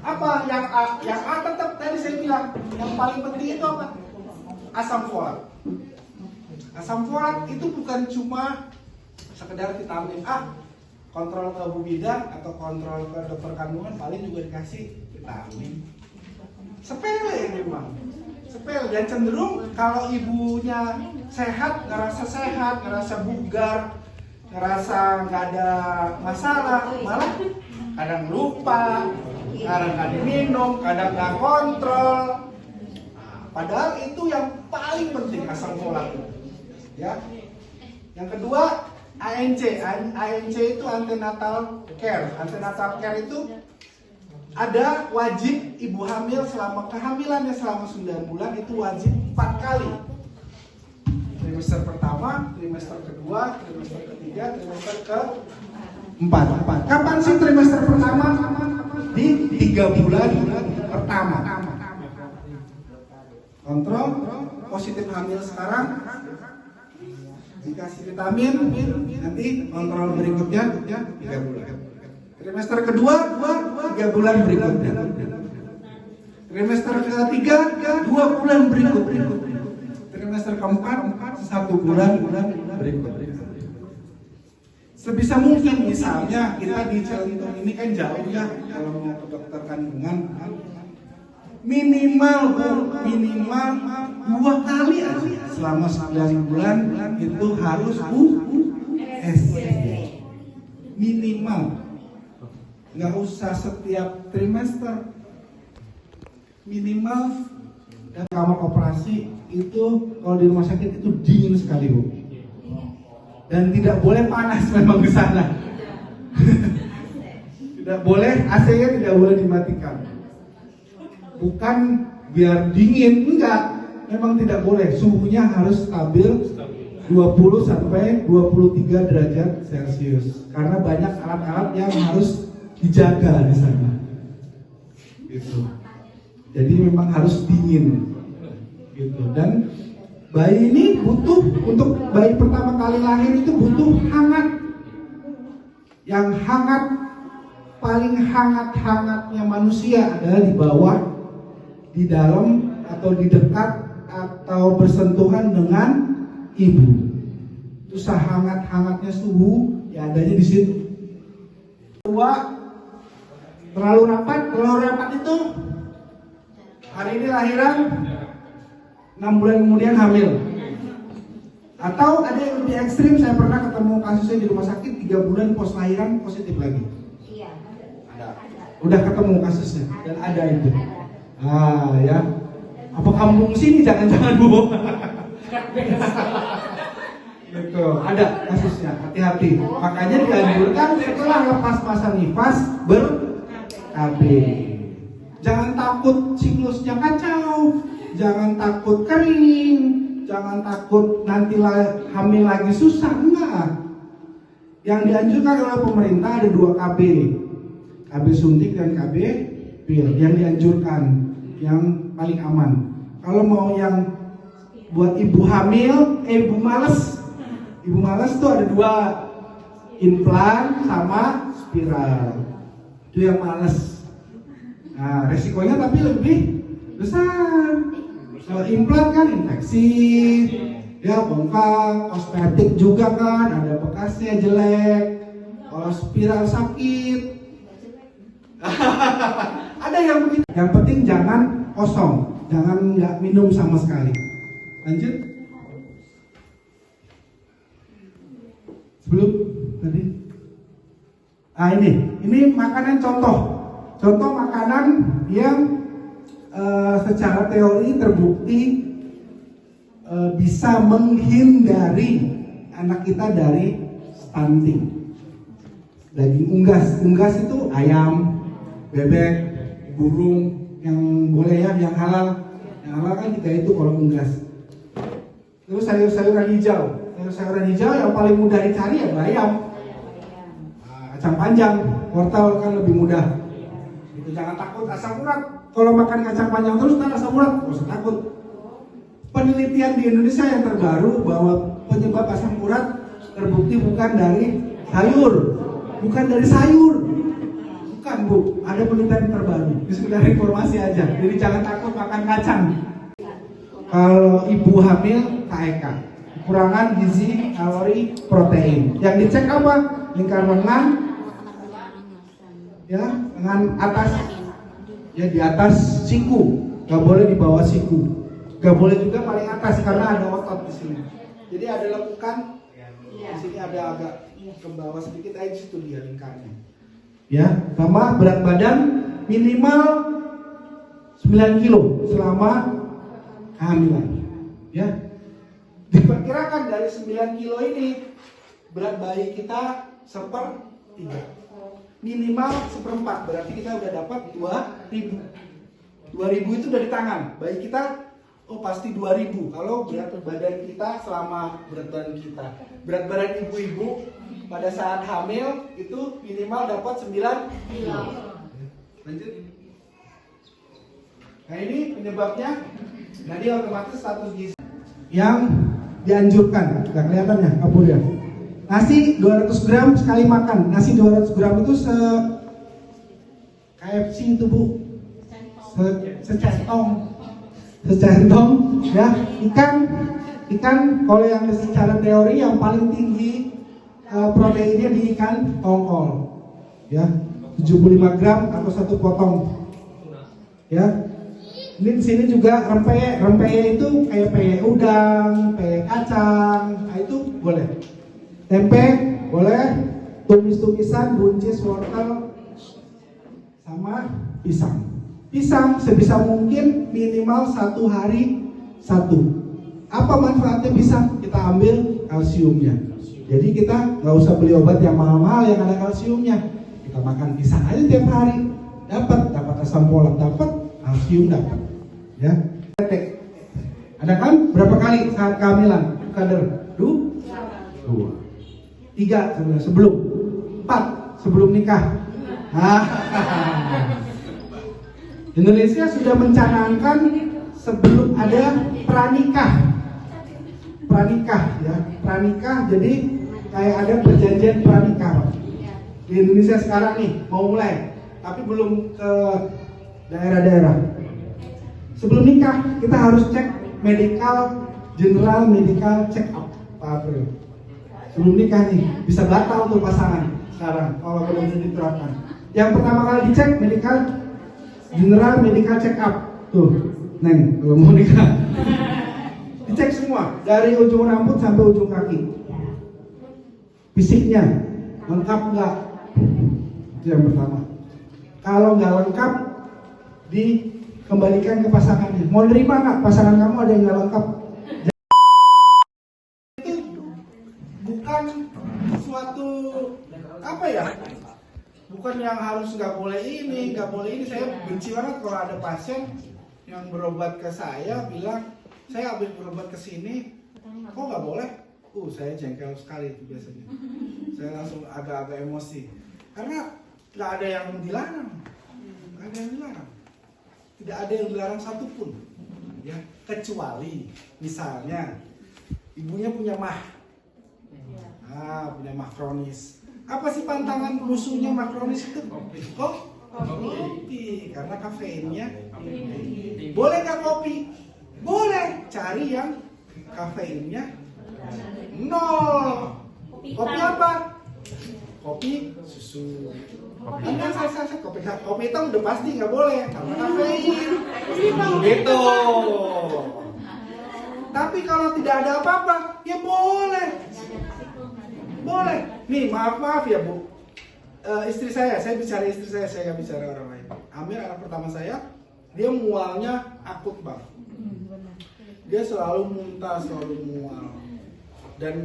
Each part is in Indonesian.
Apa yang A tetap tadi saya bilang yang paling penting itu apa? Asam folat. Asam folat itu bukan cuma sekedar vitamin A. Kontrol ke bu bidan atau kontrol ke dokter kandungan paling juga dikasih vitamin. Sepele memang. Sepele dan cenderung kalau ibunya sehat, ngerasa bugar, ngerasa nggak ada masalah, malah kadang lupa, kadang nggak diminum, kadang nggak kontrol. Padahal itu yang paling penting asam folat. Ya. Yang kedua ANC. ANC itu antenatal care. Antenatal care itu ada wajib ibu hamil selama kehamilannya selama 9 bulan itu wajib 4 kali. Trimester pertama, trimester kedua, trimester ketiga, trimester keempat. Kapan sih trimester pertama? Di 3 bulan pertama. Kontrol positif hamil sekarang, dikasih vitamin, nanti kontrol berikutnya 3 bulan. Trimester kedua 3 bulan berikutnya. Trimester ketiga 2 bulan berikutnya. Trimester keempat 1 bulan berikutnya. Sebisa mungkin misalnya kita di Cilentung ini kan jauh ya kalau mau ke dokter kandungan, minimal 2 kali aja selama 9 bulan itu harus USG minimal. Nggak usah setiap trimester, minimal. Dan kamar operasi itu kalau di rumah sakit itu dingin sekali Bu, dan tidak boleh panas memang di sana. Tidak boleh, AC-nya tidak boleh dimatikan. Bukan biar dingin, enggak, memang tidak boleh. Suhunya harus stabil 20 sampai 23 derajat Celcius. Karena banyak alat-alat yang harus dijaga di sana. Gitu. Jadi memang harus dingin. Gitu. Dan bayi ini butuh, untuk bayi pertama kali lahir itu butuh hangat. Yang hangat, paling hangat-hangatnya manusia adalah di bawah, di dalam, atau di dekat, atau bersentuhan dengan ibu. Itu sehangat-hangatnya suhu, ya adanya di situ. Kedua, terlalu rapat itu hari ini lahiran, 6 bulan kemudian hamil. Atau ada yang lebih ekstrim, saya pernah ketemu kasusnya di rumah sakit 3 bulan pos lahiran positif lagi. Iya. Ada. Udah ketemu kasusnya dan ada itu. Ya. Apa kampung sini jangan-jangan Bu? Gitu. Ada kasusnya, hati-hati. Makanya dianjurkan setelah lepas masa nifas ber-KB. Jangan takut siklusnya kacau, jangan takut kering, jangan takut nanti hamil lagi susah, enggak. Yang dianjurkan oleh pemerintah ada 2 KB, KB suntik dan KB pil. Yang dianjurkan, yang paling aman. Kalau mau yang buat ibu hamil, ibu males tuh ada 2, implan sama spiral. Itu yang males. Nah, resikonya tapi lebih besar. Kalau implan kan infeksi, ya bengkak, kosmetik juga kan, ada bekasnya jelek. Kalau spiral sakit. Ada yang begitu. Yang penting jangan kosong, jangan nggak minum sama sekali. Lanjut. Sebelum tadi. Ini makanan contoh makanan yang secara teori terbukti bisa menghindari anak kita dari stunting. Daging unggas itu ayam, bebek, burung yang boleh ya, yang halal. Yang halal kan 3 itu kalau unggas. Terus sayur-sayuran hijau. Sayur-sayuran hijau yang paling mudah dicari ya bayam. Kacang panjang, wortel kan lebih mudah. Itu jangan takut asam urat. Kalau makan kacang panjang terus tak asam urat, nggak usah takut. Penelitian di Indonesia yang terbaru bahwa penyebab asam urat terbukti bukan dari sayur, bukan Bu. ada penelitian terbaru. Ini sekedar informasi aja. Jadi jangan takut makan kacang. Kalau ibu hamil KEK, kekurangan gizi, kalori, protein. Yang dicek apa? Lingkar lengan, ya, lengan atas, ya di atas siku, nggak boleh di bawah siku, nggak boleh juga paling atas karena ada otot di sini. Jadi ada lekukan, di sini ada agak ke bawah sedikit, aja di situ dia lingkarnya. Ya, sama berat badan minimal 9 kilo selama kehamilan. Ya, diperkirakan dari 9 kilo ini berat bayi kita 1/3, minimal 1/4, berarti kita udah dapat 2.000. 2.000 itu dari tangan bayi kita. Oh pasti 2.000 kalau berat badan kita selama berat badan kita. Berat badan ibu-ibu pada saat hamil itu minimal dapat 9 kilo. Lanjut. Nah ini penyebabnya. Jadi otomatis status gizi yang dianjurkan, nggak kelihatan ya kabur ya. Nasi 200 gram sekali makan. Nasi 200 gram itu KFC itu bu, secentong ya. Ikan kalau yang secara teori yang paling tinggi proteinnya di ikan tongkol ya, 75 gram atau 1 potong ya. Ini di sini juga rempeyek itu kayak peyek udang, peyek kacang, nah itu boleh. Tempe boleh, tumis-tumisan, buncis, wortel, sama pisang. Pisang sebisa mungkin minimal 1 hari 1. Apa manfaatnya pisang? Kita ambil kalsiumnya. Jadi kita nggak usah beli obat yang mahal-mahal yang ada kalsiumnya. Kita makan pisang aja tiap hari, dapat asam folat, dapat kalsium, dapat. Ya. Ada kan berapa kali saat kehamilan? Kader 2, 3 sebelum, 4 sebelum nikah. Indonesia sudah mencanangkan sebelum ada pranikah ya, pranikah. Jadi kayak ada perjanjian pranikah di Indonesia sekarang nih mau mulai, tapi belum ke daerah-daerah. Sebelum nikah kita harus cek general medical check up Pak April. Sebelum nikah nih bisa batal tuh pasangan sekarang kalau belum diterapkan. Yang pertama kali dicek general medical check up tuh, Neng kalau mau nikah. Dicek semua dari ujung rambut sampai ujung kaki. Fisiknya lengkap nggak? Itu yang pertama. Kalau nggak lengkap, dikembalikan ke pasangannya. Mau nerima nggak pasangan kamu ada yang nggak lengkap? Itu bukan suatu apa ya? Bukan yang harus nggak boleh ini, nggak boleh ini. Saya benci banget kalau ada pasien yang berobat ke saya bilang, saya habis berobat ke sini, kok nggak boleh? Saya jengkel sekali itu biasanya. Saya langsung agak-agak emosi. Karena nggak ada yang dilarang. Nggak ada yang dilarang. Tidak ada yang dilarang satupun. Ya, kecuali misalnya ibunya punya punya mah kronis. Apa sih pantangan musuhnya mah kronis itu? Kopi. Karena kafeinnya. Boleh nggak kopi? Boleh. Cari yang kafeinnya 0. Kopi apa? Kopi susu. Enggak, saya kopi hitam udah pasti nggak boleh karena kafein. Gitu. Tapi kalau tidak ada apa-apa, ya boleh. Boleh. Nih maaf ya Bu. Istri saya bicara istri saya nggak bicara orang lain. Amir anak pertama saya, dia mualnya akut bang. Dia selalu muntah, selalu mual. Dan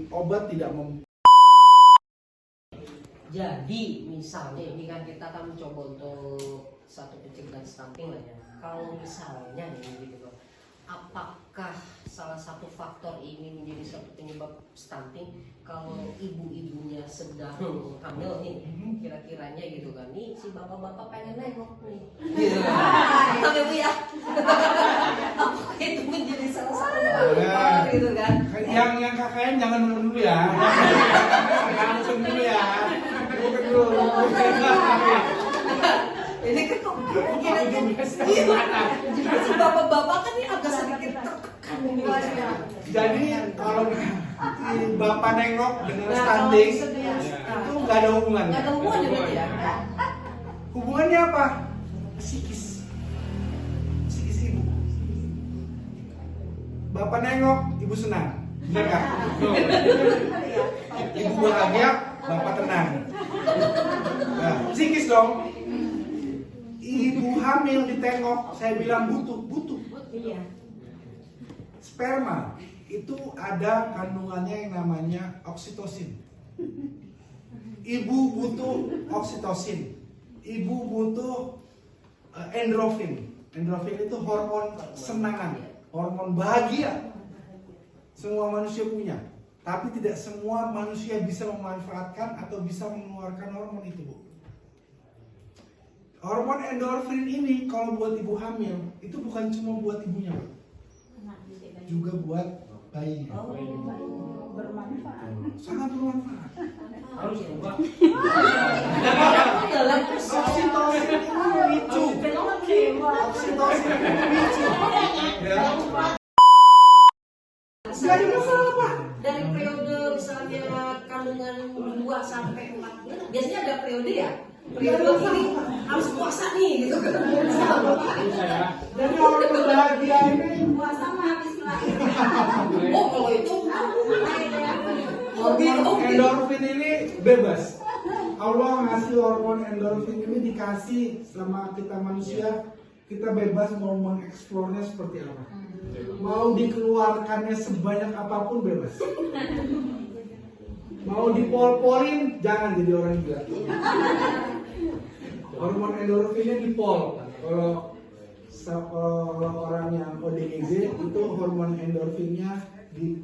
obat tidak Jadi misalnya ini kan kita kan mencoba untuk satu pencegahan stunting lah ya. Kalau misalnya ini gitu, apakah salah satu faktor ini menjadi satu penyebab stunting? Kalau ibu-ibunya sedang hamil nih, kira-kiranya gitu kan, nih si bapak-bapak pengen nengok nih, gitu kan? Tapi Bu ya, apakah itu menjadi salah satu faktor gitu kan? Yang KKN jangan dulu ya. Langsung dulu ya. Bukan dulu. Jadi si bapak-bapak kan ini agak sedikit tertekan ini. Jadi kalau bapak nengok dengan Nah, stunting kalau sedih, itu nggak ada hubungannya. nggak ada hubungannya berarti ya? Hubungannya apa? Psikis ibu. Bapak nengok, ibu senang, benar nggak? Ibu bahagia, bapak tenang. Nah, psikis dong. Ibu hamil ditengok, saya bilang butuh. Sperma itu ada kandungannya yang namanya oksitosin. Ibu butuh oksitosin. Ibu butuh endorfin. Endorfin itu hormon kesenangan, hormon bahagia. Semua manusia punya, tapi tidak semua manusia bisa memanfaatkan atau bisa mengeluarkan hormon itu, Bu. Hormon endorfin ini kalau buat ibu hamil itu bukan cuma buat ibunya, Bu, juga buat bayinya. Bermanfaat. Sangat bermanfaat. Harus ubah. Dalam Oksitosin itu memicu. Oksitosin itu memicu. Ya. Gak ada masalah, Pak. dari periode misalnya kandungan 2 sampai 4 bulan, biasanya ada periode ya. Periode ini harus puasa nih gitu kan. Jadi orang berbahagia ini Puasa mah habis melahirkan. Oh kalau itu hormon endorfin ini bebas. Allah ngasih hormon endorfin ini dikasih sama kita manusia, kita bebas mau mengeksplornya seperti apa. Mau dikeluarkannya sebanyak apapun bebas. Mau dipol-polin jangan jadi orang gila. Hormon endorfinnya dipol. Kalau orang yang ODGJ itu hormon endorfinnya di